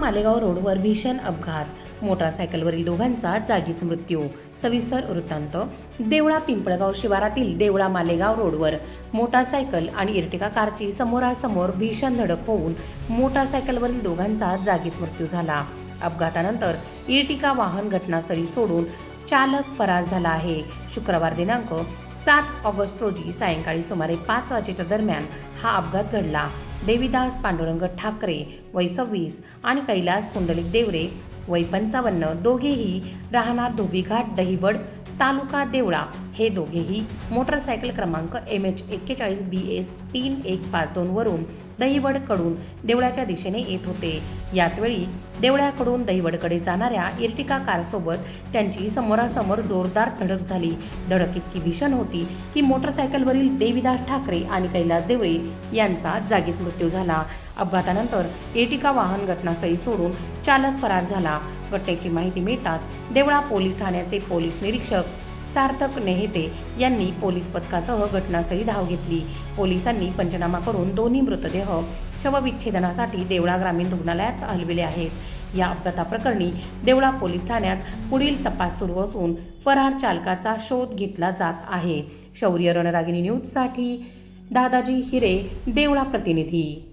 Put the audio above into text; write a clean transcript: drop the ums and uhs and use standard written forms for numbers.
मालेगाव रोडवर भीषण अपघात, मोटारसायकलवरील दोघांचा जागीच मृत्यू। सविस्तर वृत्तांत। देवळा पिंपळगाव शिवारातील देवळा मालेगाव रोडवर मोटारसायकल आणि इर्टिगा कारची समोरासमोर भीषण धडक होऊन मोटारसायकलवरील दोघांचा जागीच मृत्यू झाला। अपघातानंतर इर्टिगा वाहन घटनास्थळी सोडून चालक फरार झाला आहे। शुक्रवार दिनांक 7 ऑगस्ट रोजी सायंकाळी सुमारे 5 वाजेच्या दरम्यान हा अपघात घडला। देवीदास पांडुरंग ठाकरे वय 26 आणि कैलास पुंडलिक देवरे वय 55 दोघेही राहणार धोबीघाट दहिवड तालुका देवळा हे दोघेही मोटारसायकल क्रमांक MH41 BS 3152 वरून दहिवडकडून देवळाच्या दिशेने येत होते। याचवेळी देवळ्याकडून दहिवडकडे जाणाऱ्या इर्टिगा कारसोबत त्यांची समोरासमोर जोरदार धडक झाली। धडक इतकी भीषण होती की मोटारसायकलवरील देवीदास ठाकरे आणि कैलास देवरे यांचा जागीच मृत्यू झाला। अपघातानंतर इर्टिगा वाहन घटनास्थळी सोडून चालक फरार झाला। घटनेची माहिती मिळताच देवळा पोलीस ठाण्याचे पोलीस निरीक्षक सार्थक नेहते यांनी पोलीस पथकासह घटनास्थळी धाव घेतली। पोलिसांनी पंचनामा करून दोन्ही मृतदेह शवविच्छेदनासाठी देवळा ग्रामीण रुग्णालयात हलविले आहेत। या अपघाताप्रकरणी देवळा पोलीस ठाण्यात पुढील तपास सुरू असून फरार चालकाचा शोध घेतला जात आहे। शौर्य रणरागिणी न्यूजसाठी दादाजी हिरे, देवळा प्रतिनिधी।